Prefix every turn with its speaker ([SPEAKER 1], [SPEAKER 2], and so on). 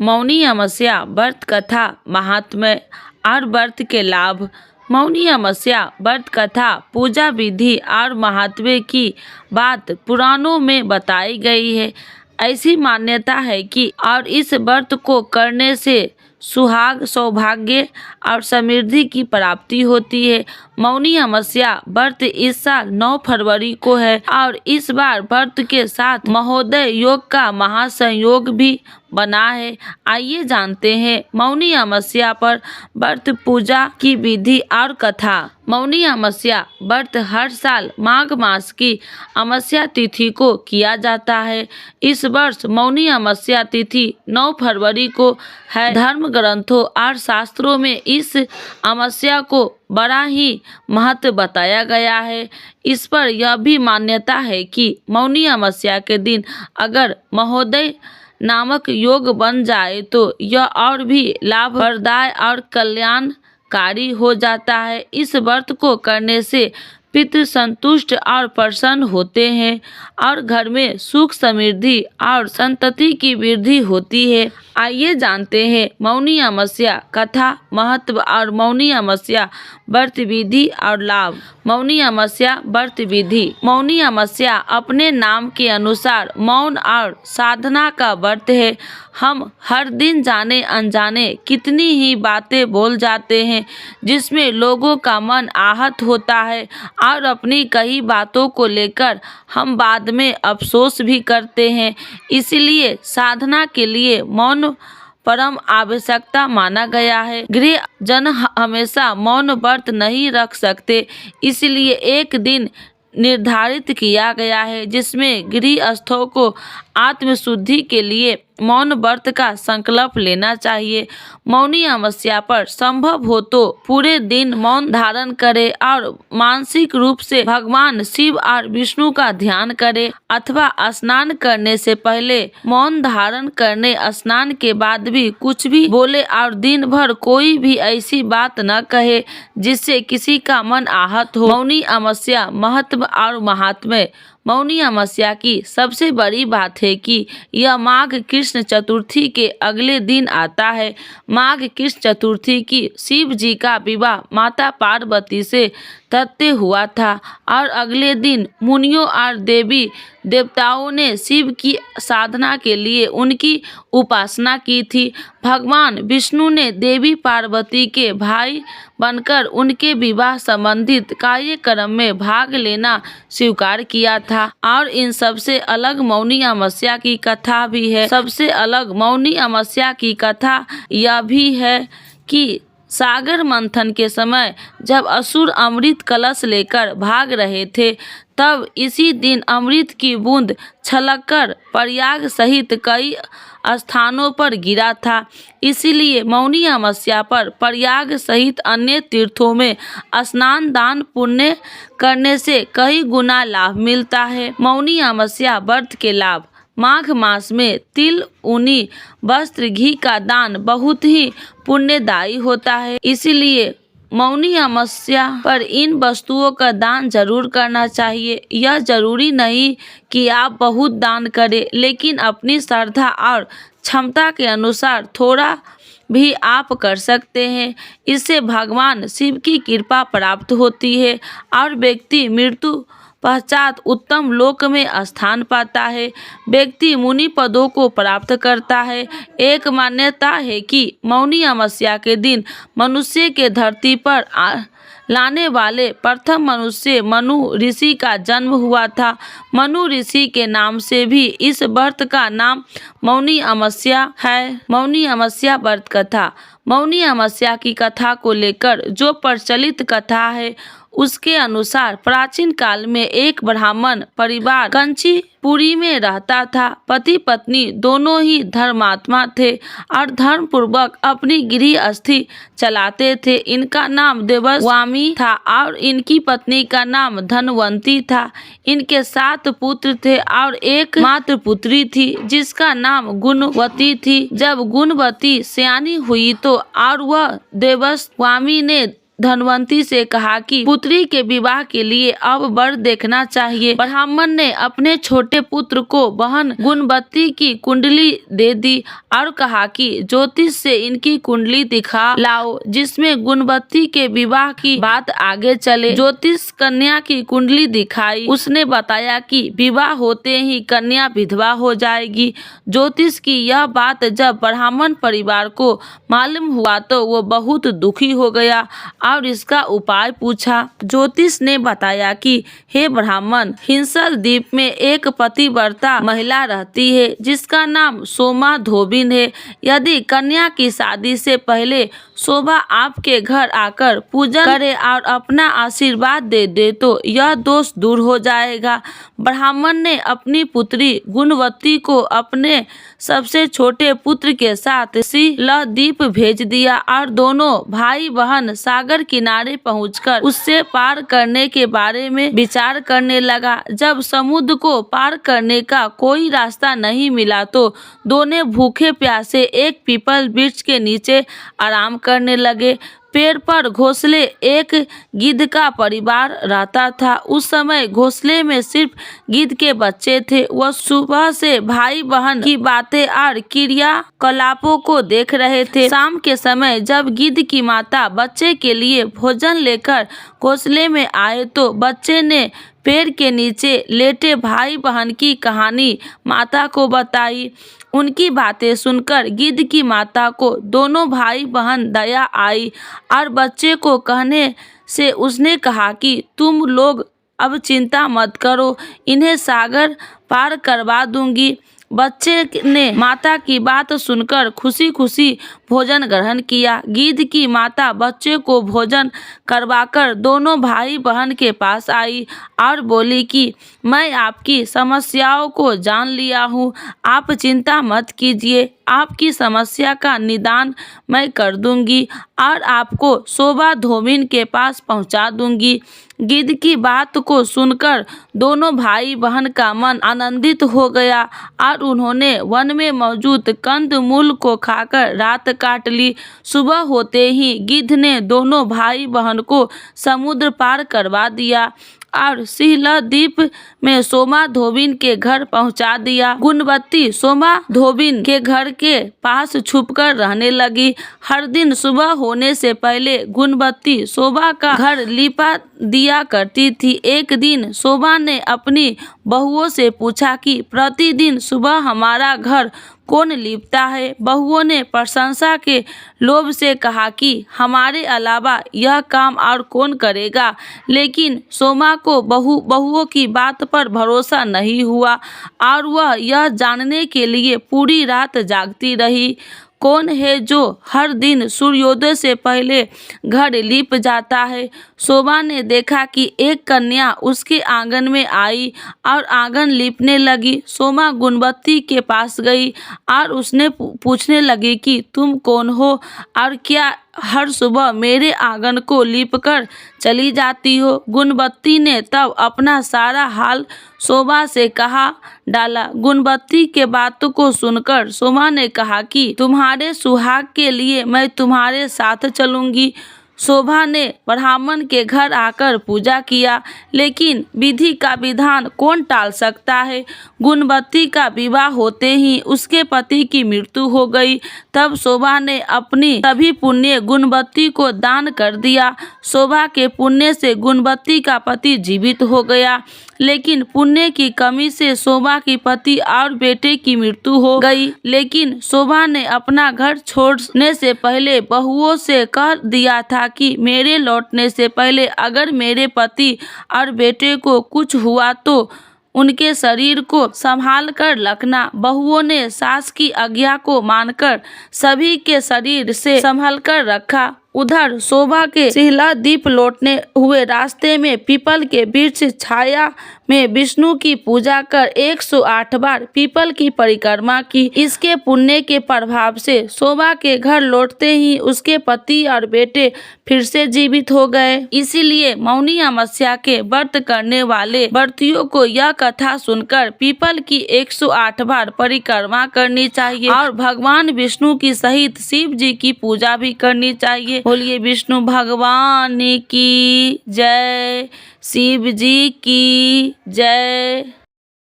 [SPEAKER 1] मौनी अमावस्या व्रत कथा महात्म्य और व्रत के लाभ। मौनी अमावस्या व्रत कथा पूजा विधि और महात्म्य की बात पुराणों में बताई गई है। ऐसी मान्यता है कि और इस व्रत को करने से सुहाग, सौभाग्य और समृद्धि की प्राप्ति होती है। मौनी अमावस्या व्रत इस साल 9 फरवरी को है और इस बार व्रत के साथ महोदय योग का महासंयोग भी बना है। आइए जानते हैं मौनी अमावस्या पर व्रत पूजा की विधि और कथा। मौनी अमावस्या व्रत हर साल माघ मास की अमावस्या तिथि को किया जाता है। इस वर्ष मौनी अमावस्या तिथि 9 फरवरी को है। धर्म ग्रंथों और शास्त्रों में इस अमावस्या को बड़ा ही महत्व बताया गया है। इस पर यह भी मान्यता है कि मौनी अमावस्या के दिन अगर महोदय नामक योग बन जाए तो यह और भी लाभप्रदाय और कल्याणकारी हो जाता है। इस व्रत को करने से पितृ संतुष्ट और प्रसन्न होते हैं और घर में सुख, समृद्धि और संतति की वृद्धि होती है। आइए जानते हैं मौनी अमावस्या कथा, महत्व और मौनी अमावस्या व्रत विधि और लाभ। मौनी अमावस्या व्रत विधि। मौनी अमावस्या अपने नाम के अनुसार मौन और साधना का व्रत है। हम हर दिन जाने अनजाने कितनी ही बातें बोल जाते हैं जिसमें लोगों का मन आहत होता है और अपनी कई बातों को लेकर हम बाद में अफसोस भी करते हैं। इसलिए साधना के लिए मौन परम आवश्यकता माना गया है। गृह जन हमेशा मौन व्रत नहीं रख सकते, इसलिए एक दिन निर्धारित किया गया है जिसमें गृहस्थों को आत्मशुद्धि के लिए मौन व्रत का संकल्प लेना चाहिए। मौनी अमावस्या पर संभव हो तो पूरे दिन मौन धारण करें और मानसिक रूप से भगवान शिव और विष्णु का ध्यान करें अथवा स्नान करने से पहले मौन धारण करने, स्नान के बाद भी कुछ भी बोले और दिन भर कोई भी ऐसी बात न कहे जिससे किसी का मन आहत हो। मौनी अमावस्या महत्व और महात्म्य। मौनी अमावस्या की सबसे बड़ी बात है कि यह माघ कृष्ण चतुर्थी के अगले दिन आता है। माघ कृष्ण चतुर्थी की शिव जी का विवाह माता पार्वती से तथ्य हुआ था और अगले दिन मुनियों और देवी देवताओं ने शिव की साधना के लिए उनकी उपासना की थी। भगवान विष्णु ने देवी पार्वती के भाई बनकर उनके विवाह संबंधित कार्यक्रम में भाग लेना स्वीकार किया था। और इन सबसे अलग मौनी अमावस्या की कथा भी है। सबसे अलग मौनी अमावस्या की कथा यह भी है कि सागर मंथन के समय जब असुर अमृत कलश लेकर भाग रहे थे तब इसी दिन अमृत की बूंद छलककर प्रयाग सहित कई स्थानों पर गिरा था। इसीलिए मौनी अमावस्या पर प्रयाग सहित अन्य तीर्थों में स्नान, दान, पुण्य करने से कई गुना लाभ मिलता है। मौनी अमावस्या व्रत के लाभ। माघ मास में तिल, ऊनी वस्त्र, घी का दान बहुत ही पुण्यदायी होता है। इसीलिए मौनी अमावस्या पर इन वस्तुओं का दान जरूर करना चाहिए। यह जरूरी नहीं कि आप बहुत दान करें, लेकिन अपनी श्रद्धा और क्षमता के अनुसार थोड़ा भी आप कर सकते हैं। इससे भगवान शिव की कृपा प्राप्त होती है और व्यक्ति मृत्यु पश्चात उत्तम लोक में स्थान पाता है। व्यक्ति मुनि पदों को प्राप्त करता है। एक मान्यता है कि मौनी अमावस्या के दिन मनुष्य के धरती पर लाने वाले प्रथम मनुष्य मनु ऋषि का जन्म हुआ था। मनु ऋषि के नाम से भी इस व्रत का नाम मौनी अमावस्या है। मौनी अमावस्या व्रत कथा। मौनी अमावस्या की कथा को लेकर जो प्रचलित कथा है उसके अनुसार प्राचीन काल में एक ब्राह्मण परिवार कंचीपुरी में रहता था। पति पत्नी दोनों ही धर्मात्मा थे और धर्म पूर्वक अपनी गृहस्थी चलाते थे। इनका नाम देवस्वामी था और इनकी पत्नी का नाम धनवंती था। इनके 7 पुत्र थे और एक मात्र पुत्री थी जिसका नाम गुणवती थी। जब गुणवती सयानी हुई तो और वह देवस्वामी ने धनवंती से कहा कि पुत्री के विवाह के लिए अब वर देखना चाहिए। ब्राह्मण ने अपने छोटे पुत्र को बहन गुणवती की कुंडली दे दी और कहा कि ज्योतिष से इनकी कुंडली दिखा लाओ जिसमें गुणवती के विवाह की बात आगे चले। ज्योतिष कन्या की कुंडली दिखाई। उसने बताया कि विवाह होते ही कन्या विधवा हो जाएगी। ज्योतिष की यह बात जब ब्राह्मण परिवार को मालूम हुआ तो वो बहुत दुखी हो गया और इसका उपाय पूछा। ज्योतिष ने बताया कि हे ब्राह्मण, हिंसल द्वीप में एक पतिव्रता महिला रहती है जिसका नाम सोमा धोबिन है। यदि कन्या की शादी से पहले शोभा आपके घर आकर पूजन करे और अपना आशीर्वाद दे तो यह दोष दूर हो जाएगा। ब्राह्मण ने अपनी पुत्री गुणवती को अपने सबसे छोटे पुत्र के साथ द्वीप भेज दिया और दोनों भाई बहन सागर किनारे पहुंचकर उससे पार करने के बारे में विचार करने लगा। जब समुद्र को पार करने का कोई रास्ता नहीं मिला तो दोनों भूखे प्यासे एक पीपल वृक्ष के नीचे आराम करने लगे। पेड़ पर घोंसले एक गिद्ध का परिवार रहता था। उस समय घोंसले में सिर्फ गिद्ध के बच्चे थे। वह सुबह से भाई बहन की बातें और क्रियाकलापों को देख रहे थे। शाम के समय जब गिद्ध की माता बच्चे के लिए भोजन लेकर घोंसले में आए तो बच्चे ने पेड़ के नीचे लेटे भाई बहन की कहानी माता को बताई। उनकी बातें सुनकर गिद्ध की माता को दोनों भाई बहन दया आई और बच्चे को कहने से उसने कहा कि तुम लोग अब चिंता मत करो, इन्हें सागर पार करवा दूंगी। बच्चे ने माता की बात सुनकर खुशी खुशी भोजन ग्रहण किया। गिद्ध की माता बच्चे को भोजन करवाकर दोनों भाई बहन के पास आई और बोली कि मैं आपकी समस्याओं को जान लिया हूँ, आप चिंता मत कीजिए, आपकी समस्या का निदान मैं कर दूंगी और आपको शोभा धोबिन के पास पहुंचा दूंगी। गिद्ध की बात को सुनकर दोनों भाई बहन का मन आनंदित हो गया और उन्होंने वन में मौजूद कंद मूल को खाकर रात काट ली। सुबह होते ही गिद्ध ने दोनों भाई बहन को समुद्र पार करवा दिया और द्वीप में सोमा धोबिन के घर पहुंचा दिया। गुणवती सोमा धोबिन के घर के पास छुपकर रहने लगी। हर दिन सुबह होने से पहले गुणवती शोभा का घर लिपा दिया करती थी। एक दिन शोभा ने अपनी बहुओं से पूछा कि प्रतिदिन सुबह हमारा घर कौन लिपता है। बहुओं ने प्रशंसा के लोभ से कहा कि हमारे अलावा यह काम और कौन करेगा, लेकिन सोमा को बहुओं की बात पर भरोसा नहीं हुआ और वह यह जानने के लिए पूरी रात जागती रही कौन है जो हर दिन सूर्योदय से पहले घर लीप जाता है। शोभा ने देखा कि एक कन्या उसके आंगन में आई और आंगन लीपने लगी। सोमा गुणवती के पास गई और उसने पूछने लगी कि तुम कौन हो और क्या हर सुबह मेरे आंगन को लीपकर चली जाती हो। गुणवती ने तब अपना सारा हाल शोभा से कहा डाला। गुणवती के बातों को सुनकर शोभा ने कहा कि तुम्हारे सुहाग के लिए मैं तुम्हारे साथ चलूंगी। शोभा ने ब्राह्मण के घर आकर पूजा किया, लेकिन विधि का विधान कौन टाल सकता है। गुणवती का विवाह होते ही उसके पति की मृत्यु हो गई। तब शोभा ने अपनी सभी पुण्य गुणवती को दान कर दिया। शोभा के पुण्य से गुणवती का पति जीवित हो गया, लेकिन पुण्य की कमी से शोभा की पति और बेटे की मृत्यु हो गई। लेकिन शोभा ने अपना घर छोड़ने से पहले बहुओं से कह दिया था कि मेरे लौटने से पहले अगर मेरे पति और बेटे को कुछ हुआ तो उनके शरीर को संभाल कर रखना। बहुओं ने सास की आज्ञा को मानकर सभी के शरीर से संभाल कर रखा। उधर शोभा के द्वीप लौटने हुए रास्ते में पीपल के वृक्ष छाया में विष्णु की पूजा कर 108 बार पीपल की परिक्रमा की। इसके पुण्य के प्रभाव से शोभा के घर लौटते ही उसके पति और बेटे फिर से जीवित हो गए। इसीलिए मौनी अमावस्या के व्रत करने वाले व्रतियों को यह कथा सुनकर पीपल की 108 बार परिक्रमा करनी चाहिए और भगवान विष्णु की सहित शिव जी की पूजा भी करनी चाहिए। बोलिए विष्णु भगवान की जय, शिव जी की जय।